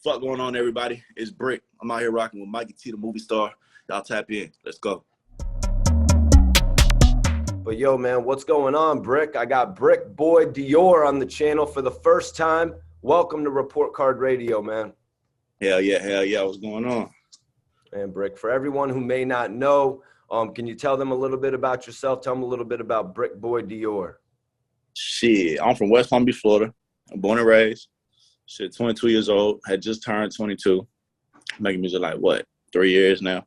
Fuck going on, everybody? It's Brick. I'm out here rocking with Mikey T, the movie star. Y'all tap in. Let's go. But yo, man, what's going on, Brick? I got BrickBoyDior on the channel for the first time. Welcome to Report Card Radio, man. Hell yeah. What's going on? And Brick, for everyone who may not know, can you tell them a little bit about yourself? Tell them a little bit about BrickBoyDior. Shit, I'm from West Palm Beach, Florida. I'm born and raised. Shit, 22 years old. Had just turned 22. Making music like what? 3 years now?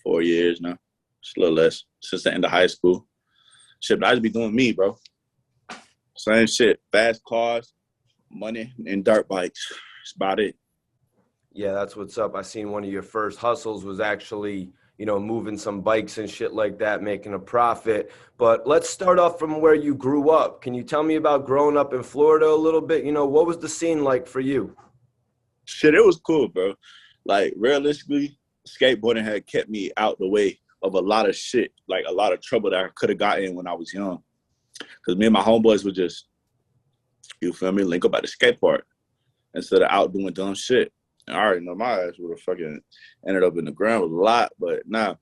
4 years now? Just a little less. Since the end of high school. Shit, but I just be doing me, bro. Same shit. Fast cars, money, and dirt bikes. That's about it. Yeah, that's what's up. I seen one of your first hustles was actually, moving some bikes and shit like that, making a profit. But let's start off from where you grew up. Can you tell me about growing up in Florida a little bit? What was the scene like for you? Shit, it was cool, bro. Like, realistically, skateboarding had kept me out the way of a lot of shit, like a lot of trouble that I could have got in when I was young. Because me and my homeboys would just, you feel me, link up at the skate park instead of out doing dumb shit. And I already know my ass would have fucking ended up in the ground with a lot, but nah,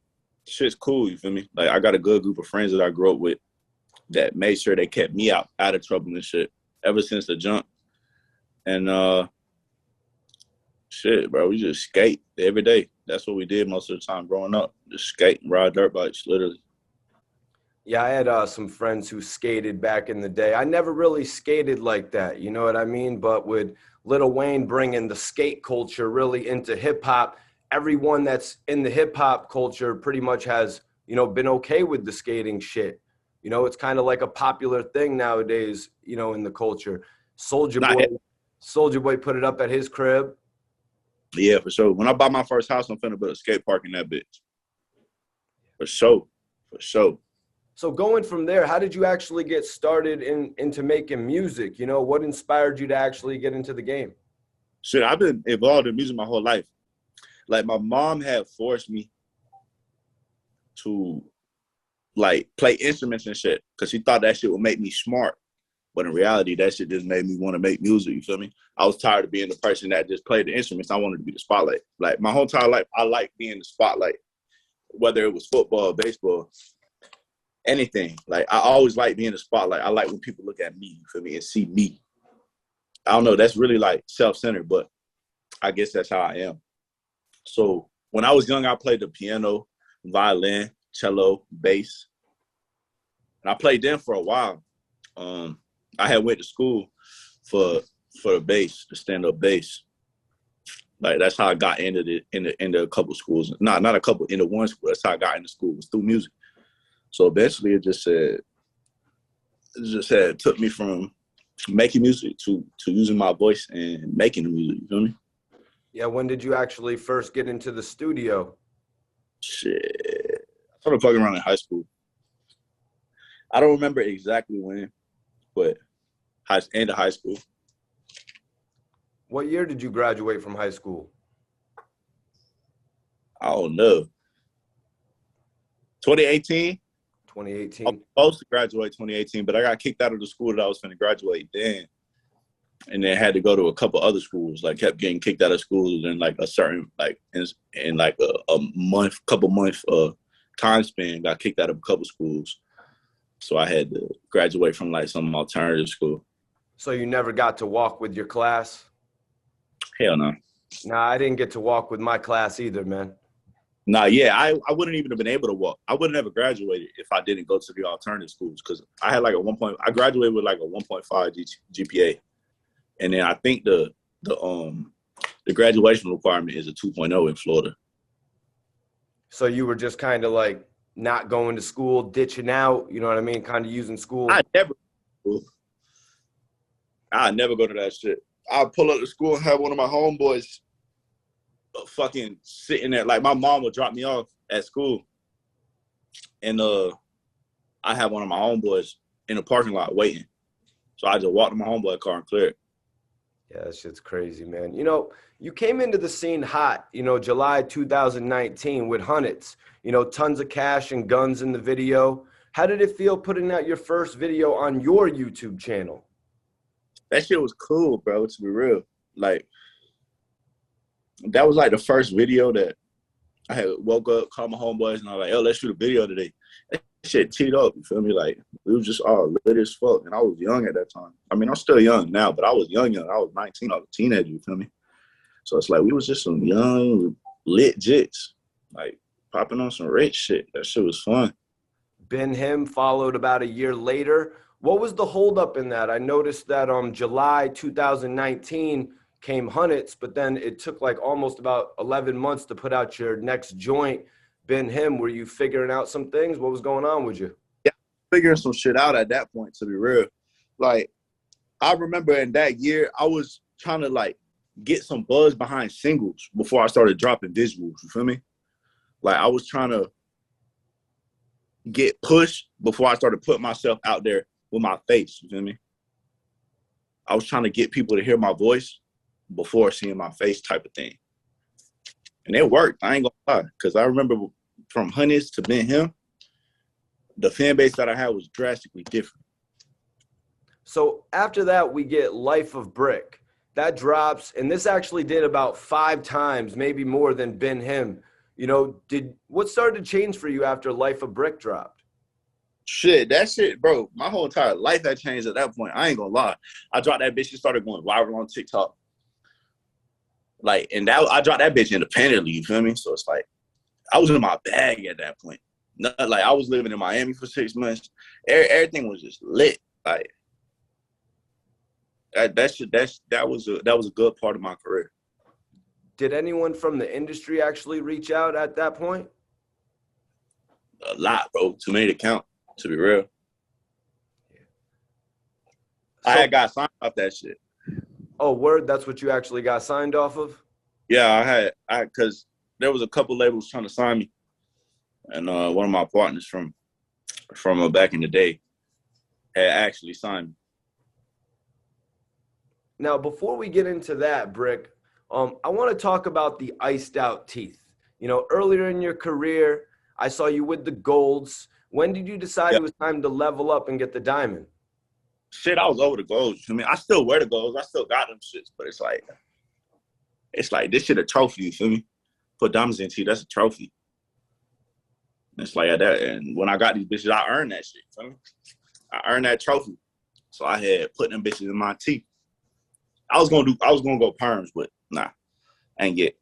shit's cool, you feel me? Like, I got a good group of friends that I grew up with that made sure they kept me out of trouble and shit ever since the jump. And shit, bro, we just skate every day. That's what we did most of the time growing up. Just skate and ride dirt bikes, literally. Yeah, I had some friends who skated back in the day. I never really skated like that, you know what I mean? But with Lil Wayne bringing the skate culture really into hip-hop, everyone that's in the hip-hop culture pretty much has, been okay with the skating shit. It's kind of like a popular thing nowadays, in the culture. Soulja Boy put it up at his crib. Yeah, for sure. When I buy my first house, I'm finna build a skate park in that bitch. For sure. So going from there, how did you actually get started into making music? What inspired you to actually get into the game? Shit, I've been involved in music my whole life. Like, my mom had forced me to, like, play instruments and shit because she thought that shit would make me smart. But in reality, that shit just made me want to make music, you feel me? I was tired of being the person that just played the instruments. I wanted to be the spotlight. Like, my whole entire life, I liked being the spotlight, whether it was football, baseball, anything. Like, I always liked being the spotlight. I like when people look at me, you feel me, and see me. I don't know, that's really, like, self-centered, but I guess that's how I am. So when I was young, I played the piano, violin, cello, bass. And I played them for a while. I had went to school for the bass, the stand-up bass. Like, that's how I got into a couple schools. Not a couple, into one school. That's how I got into school, was through music. So eventually it took me from making music to using my voice and making the music, you feel me? Yeah, when did you actually first get into the studio? Shit, I started fucking around in high school. I don't remember exactly when, but end of high school. What year did you graduate from high school? I don't know. 2018? 2018. I was supposed to graduate 2018, but I got kicked out of the school that I was going to graduate then. And then had to go to a couple other schools, like kept getting kicked out of schools in like a certain, like in like a couple month time span, got kicked out of a couple schools. So I had to graduate from like some alternative school. So you never got to walk with your class? Hell no. Nah, I didn't get to walk with my class either, man. Nah, yeah, I wouldn't even have been able to walk. I would have never graduated if I didn't go to the alternative schools because I had like I graduated with like a 1.5 GPA. And then I think the graduation requirement is a 2.0 in Florida. So you were just kind of like not going to school, ditching out, you know what I mean? Kind of using school. I'd never go to that shit. I'd pull up to school and have one of my homeboys fucking sitting there. Like, my mom would drop me off at school. And I had one of my homeboys in the parking lot waiting. So I just walked to my homeboy car and cleared. Yeah, that shit's crazy, man. You came into the scene hot, July 2019 with Hundreds, tons of cash and guns in the video. How did it feel putting out your first video on your YouTube channel? That shit was cool, bro, to be real. Like, that was like the first video that I had woke up, called my homeboys, and I was like, yo, let's shoot a video today. That shit teed up, you feel me? Like, we was just all lit as fuck, and I was young at that time. I mean, I'm still young now, but I was young. I was 19, I was a teenager, you feel me? So it's like, we was just some young, lit jits, like, popping on some rich shit. That shit was fun. Ben Him followed about a year later. What was the holdup in that? I noticed that July 2019 came Hunnits, but then it took like almost about 11 months to put out your next joint, Ben Him. Were you figuring out some things? What was going on with you? Yeah, figuring some shit out at that point, to be real. Like, I remember in that year, I was trying to like get some buzz behind singles before I started dropping visuals, you feel me? Like, I was trying to get pushed before I started putting myself out there with my face, you feel me? I was trying to get people to hear my voice before seeing my face type of thing. And it worked, I ain't gonna lie. Because I remember from Hunnits to Ben Him, the fan base that I had was drastically different. So after that, we get Life of Brick. That drops, and this actually did about 5 times, maybe more than Ben Him. You know, what started to change for you after Life of Brick dropped? Shit, that shit, bro, my whole entire life had changed at that point. I ain't gonna lie. I dropped that bitch and started going viral on TikTok. Like, and that I dropped that bitch independently, you feel me? So it's like, I was in my bag at that point. Not, like, I was living in Miami for 6 months. Everything was just lit. Like, that was a good part of my career. Did anyone from the industry actually reach out at that point? A lot, bro. Too many to count, to be real. Yeah. I had got signed off that shit. Oh, word? That's what you actually got signed off of? Yeah, because there was a couple labels trying to sign me. And one of my partners from back in the day had actually signed me. Now, before we get into that, Brick, I want to talk about the iced out teeth. You know, earlier in your career, I saw you with the golds. When did you decide it was time to level up and get the diamond? Shit, I was over the golds. I mean, I still wear the golds. I still got them shits, but it's like this shit a trophy, you feel me? Put diamonds in teeth, that's a trophy. It's like that. And when I got these bitches, I earned that shit, you feel me? I earned that trophy. So I had put them bitches in my teeth. I was gonna go perms, but nah, I ain't get.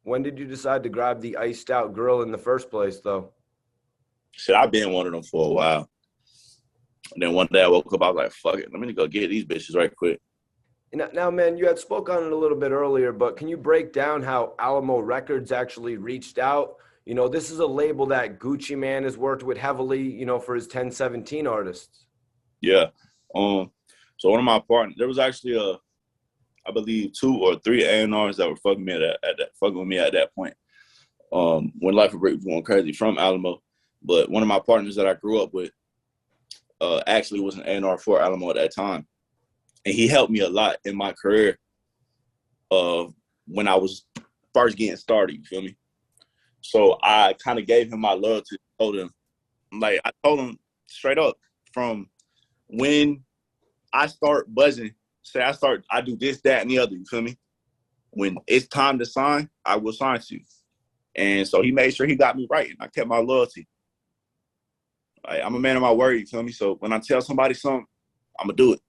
When did you decide to grab the iced out girl in the first place, though? Shit, I've been one of them for a while. And then one day I woke up, I was like, fuck it, let me go get these bitches right quick. Now, man, you had spoke on it a little bit earlier, but can you break down how Alamo Records actually reached out? You know, this is a label that Gucci Man has worked with heavily, you know, for his 1017 artists. Yeah. So one of my partners, there was actually I believe 2 or 3 A&Rs that were fucking with me at that point. When Life of Brick was going crazy from Alamo. But one of my partners that I grew up with actually was an A&R for Alamo at that time. And he helped me a lot in my career when I was first getting started, you feel me? So I kind of gave him my loyalty, told him straight up from when I start buzzing, I do this, that, and the other, you feel me? When it's time to sign, I will sign to you. And so he made sure he got me right, and I kept my loyalty. Like, I'm a man of my word, you feel me? So when I tell somebody something, I'm going to do it.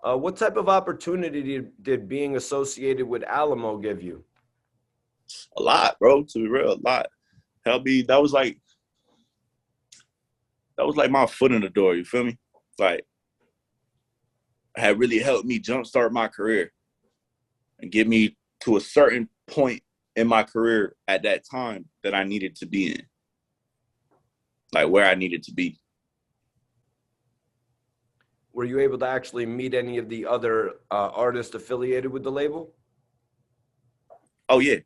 What type of opportunity did being associated with Alamo give you? A lot, bro, to be real, a lot. That was like my foot in the door, you feel me? Like, it had really helped me jumpstart my career and get me to a certain point in my career at that time that I needed to be in. Like, where I needed to be. Were you able to actually meet any of the other artists affiliated with the label? Oh, yeah.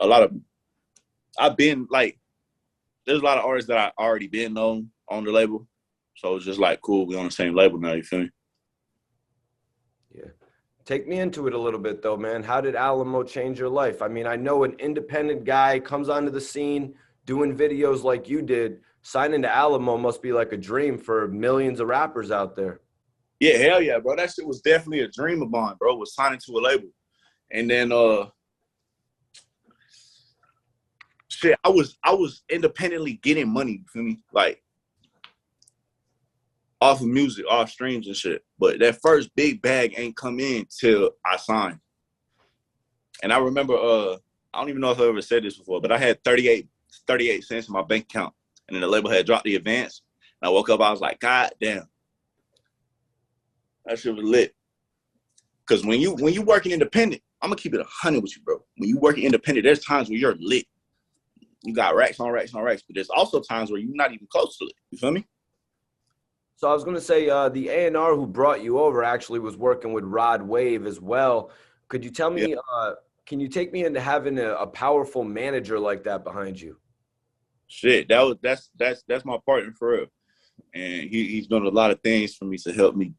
A lot of them. There's a lot of artists that I already been on the label. So it's just like, cool, we on the same label now, you feel me? Yeah. Take me into it a little bit, though, man. How did Alamo change your life? I mean, I know an independent guy comes onto the scene doing videos like you did. Signing to Alamo must be like a dream for millions of rappers out there. Yeah, hell yeah, bro. That shit was definitely a dream of mine, bro. Was signing to a label. And then shit, I was independently getting money, you feel me? Like off of music, off streams and shit. But that first big bag ain't come in till I signed. And I remember, I don't even know if I ever said this before, but I had 38 cents in my bank account. And then the label had dropped the advance. And I woke up, I was like, God damn. That shit was lit. Because when you working independent, I'm going to keep it 100 with you, bro. When you working independent, there's times where you're lit. You got racks on racks on racks. But there's also times where you're not even close to it. You feel me? So I was going to say the A&R who brought you over actually was working with Rod Wave as well. Could you tell me, can you take me into having a powerful manager like that behind you? Shit, that's my partner for real. And he's done a lot of things for me to help me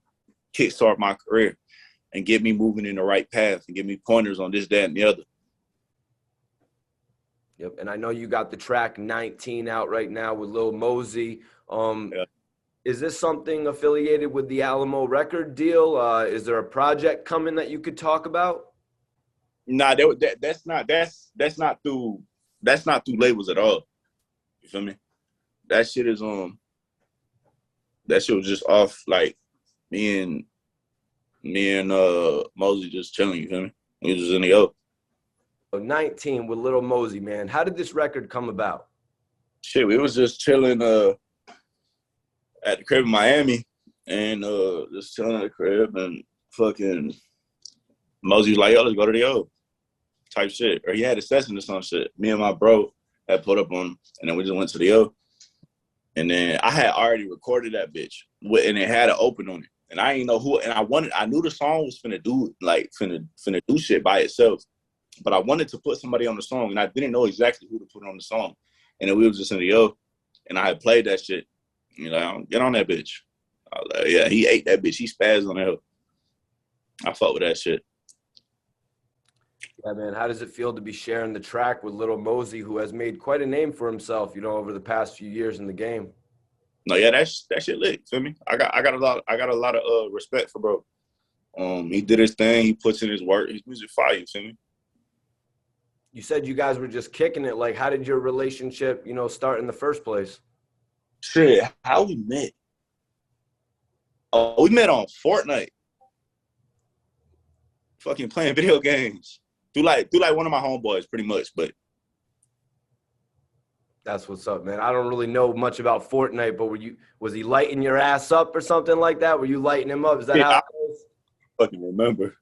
kickstart my career and get me moving in the right path and give me pointers on this, that, and the other. Yep, and I know you got the track 19 out right now with Lil Mosey. Is this something affiliated with the Alamo record deal? Is there a project coming that you could talk about? Nah, that's not through labels at all. You feel me? That shit is that shit was just off like me and Mosey just chilling, you feel me? We was just in the O. 19 with Lil Mosey, man. How did this record come about? Shit, we was just chilling at the crib in Miami and just chilling at the crib and fucking Mosey was like, yo, let's go to the O type shit. Or he had a session or some shit. Me and my bro had put up on him and then we just went to the O. And then I had already recorded that bitch and it had an open on it. And I didn't know who, and I knew the song was finna do shit by itself. But I wanted to put somebody on the song and I didn't know exactly who to put on the song. And then we was just in the O and I had played that shit. You know, get on that bitch. I was like, yeah, he ate that bitch. He spazzed on that. I fuck with that shit. Yeah, man. How does it feel to be sharing the track with Lil Mosey, who has made quite a name for himself, you know, over the past few years in the game? No, yeah, that shit lit. Feel me? I got a lot of respect for bro. He did his thing. He puts in his work. His music fire. You feel me? You said you guys were just kicking it. Like, how did your relationship, you know, start in the first place? Shit, how we met? Oh, we met on Fortnite. Fucking playing video games. Through like one of my homeboys, pretty much, but that's what's up, man. I don't really know much about Fortnite, but was he lighting your ass up or something like that? Were you lighting him up? Is that how it was? I fucking remember.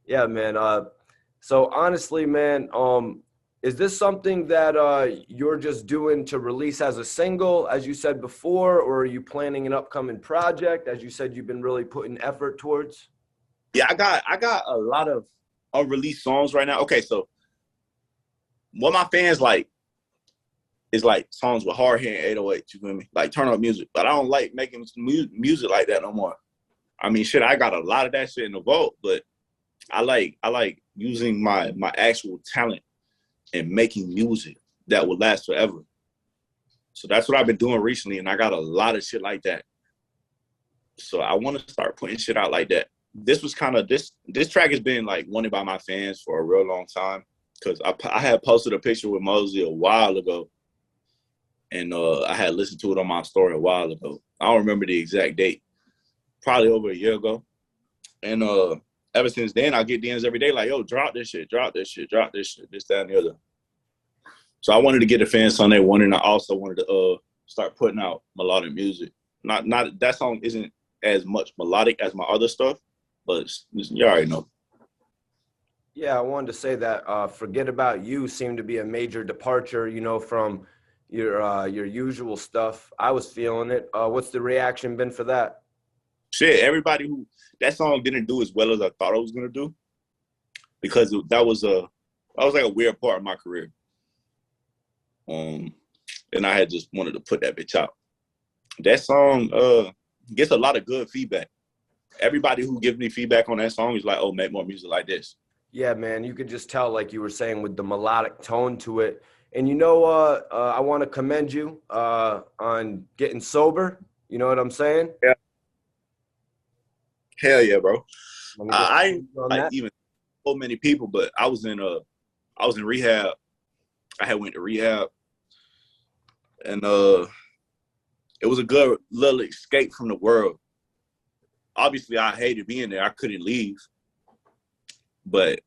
Yeah, man. So honestly, man, is this something that you're just doing to release as a single, as you said before, or are you planning an upcoming project, as you said you've been really putting effort towards? Yeah, I got a lot of unreleased songs right now. Okay, so what my fans like is like songs with hard hitting 808, you feel me? Like turn up music. But I don't like making music like that no more. I mean, shit, I got a lot of that shit in the vault, but I like using my actual talent and making music that will last forever. So that's what I've been doing recently, and I got a lot of shit like that. So I want to start putting shit out like that. This was kind of this track has been like wanted by my fans for a real long time because I had posted a picture with Mosey a while ago, and I had listened to it on my story a while ago. I don't remember the exact date, probably over a year ago, and ever since then I get DMs every day like, yo, drop this shit, drop this shit, drop this shit, this, that, and the other. So I wanted to get the fans on that one, and I also wanted to start putting out melodic music. Not that song isn't as much melodic as my other stuff, but you already know. Yeah, I wanted to say that Forget About You seemed to be a major departure, you know, from your usual stuff. I was feeling it. What's the reaction been for that? Shit, everybody who that song didn't do as well as I thought it was gonna do, because that was like a weird part of my career. And I had just wanted to put that bitch out. That song gets a lot of good feedback. Everybody who gives me feedback on that song is like, oh, make more music like this. Yeah, man, you could just tell, like you were saying, with the melodic tone to it. And you know, I want to commend you on getting sober. You know what I'm saying? Yeah. Hell yeah, bro. Let me get I ain't on like that. even so many people, but I was in rehab. I had went to rehab, and it was a good little escape from the world. Obviously, I hated being there. I couldn't leave, but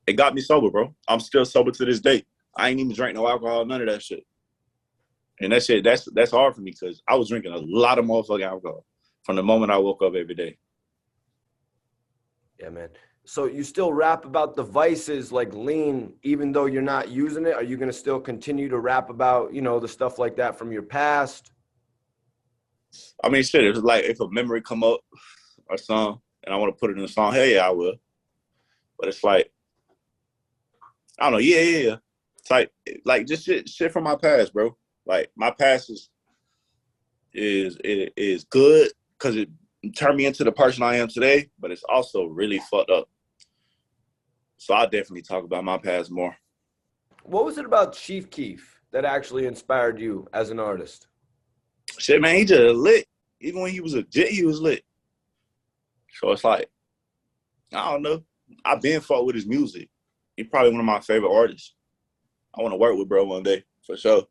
it got me sober, bro. I'm still sober to this day. I ain't even drank no alcohol, none of that shit. And that shit, that's hard for me because I was drinking a lot of motherfucking alcohol from the moment I woke up every day. Yeah, man. So you still rap about the vices like lean, even though you're not using it? Are you going to still continue to rap about, you know, the stuff like that from your past? I mean, shit, it's like if a memory come up or song and I want to put it in a song, hell yeah, I will. But it's like, I don't know, yeah. It's like just shit from my past, bro. Like my past is good because it turned me into the person I am today, but it's also really fucked up. So I definitely talk about my past more. What was it about Chief Keef that actually inspired you as an artist? Shit, man, he just lit. Even when he was a jit, he was lit. So it's like, I don't know. I've been fought with his music. He's probably one of my favorite artists. I want to work with bro one day, for sure.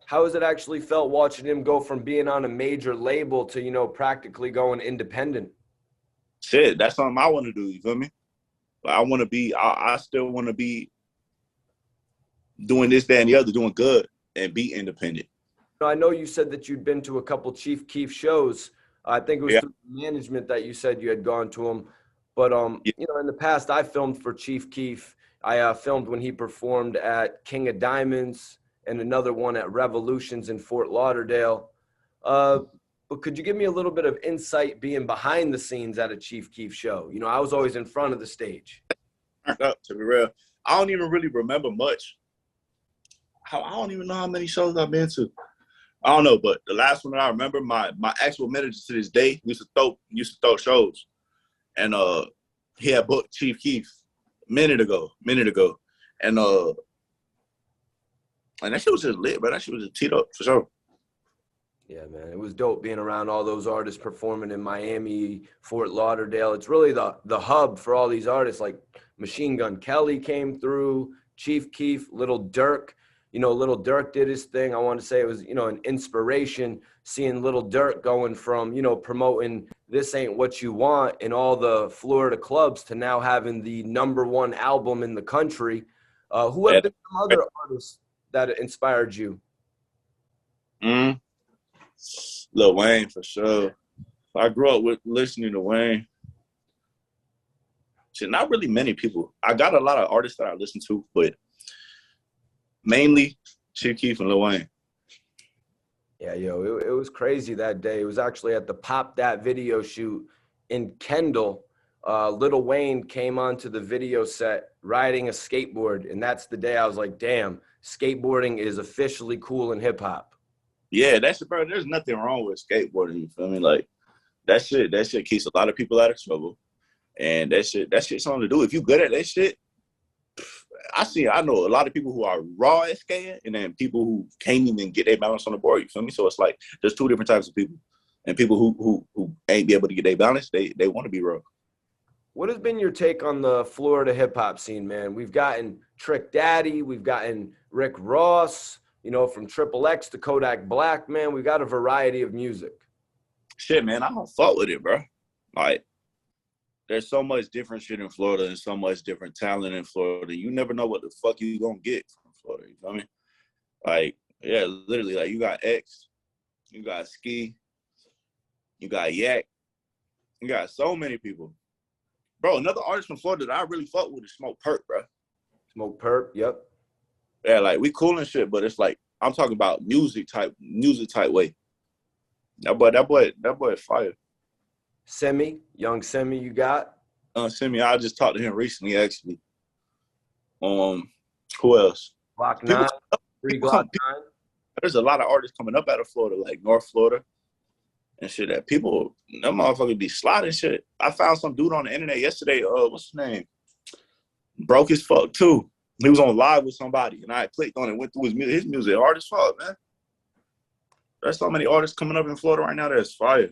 How has it actually felt watching him go from being on a major label to, you know, practically going independent? Shit, that's something I want to do, you feel me? Like, I still want to be doing this, that, and the other, doing good and be independent. I know you said that you'd been to a couple Chief Keef shows. I think it was through management that you said you had gone to him. But, Yeah. you know, in the past, I filmed for Chief Keef. I filmed when he performed at King of Diamonds and another one at Revolutions in Fort Lauderdale. But could you give me a little bit of insight being behind the scenes at a Chief Keef show? You know, I was always in front of the stage. To be real, I don't even really remember much. I don't even know how many shows I've been to. I don't know, but the last one that I remember, my actual manager to this day used to throw shows, and he had booked Chief Keef minute ago, and that shit was just lit, bro. That shit was just teed up for sure. Yeah, man, it was dope being around all those artists performing in Miami, Fort Lauderdale. It's really the hub for all these artists. Like Machine Gun Kelly came through, Chief Keef, Little Durk. You know, Little Durk did his thing. I want to say it was, you know, an inspiration seeing Little Durk going from, you know, promoting This Ain't What You Want in all the Florida clubs to now having the #1 album in the country. Who have been some other artists that inspired you? Lil Wayne for sure. I grew up with listening to Wayne. Shit, not really many people. I got a lot of artists that I listen to, but mainly Chief Keef and Lil Wayne. Yeah, yo, it was crazy that day. It was actually at the Pop That video shoot in Kendall. Lil Wayne came onto the video set riding a skateboard, and that's the day I was like, damn, skateboarding is officially cool in hip hop. Yeah, that's bro. There's nothing wrong with skateboarding. You feel me? Like that shit keeps a lot of people out of trouble, and that shit's something to do. If you good at that shit, I know a lot of people who are raw at skating, and then people who can't even get their balance on the board. You feel me? So it's like there's two different types of people, and people who ain't be able to get their balance, they want to be raw. What has been your take on the Florida hip hop scene, man? We've gotten Trick Daddy, we've gotten Rick Ross. You know, from Triple X to Kodak Black, man, we got a variety of music. Shit, man, I don't fuck with it, bro. Like, there's so much different shit in Florida and so much different talent in Florida. You never know what the fuck you gonna get from Florida. You feel me? Like, yeah, literally, like you got X, you got Ski, you got Yak, you got so many people. Bro, another artist from Florida that I really fuck with is Smoke Perp, bro. Smoke Perp, yep. Yeah, like we cool and shit, but it's like I'm talking about music type way. That boy is fire. Young Semi, you got? Semi, I just talked to him recently, actually. Who else? Glock 9, Glock 9. There's a lot of artists coming up out of Florida, like North Florida and shit. That people, them motherfuckers be sliding shit. I found some dude on the internet yesterday. What's his name? Broke as fuck too. He was on live with somebody, and I clicked on it, went through his music. His music hard as fuck, man. There's so many artists coming up in Florida right now that's fire.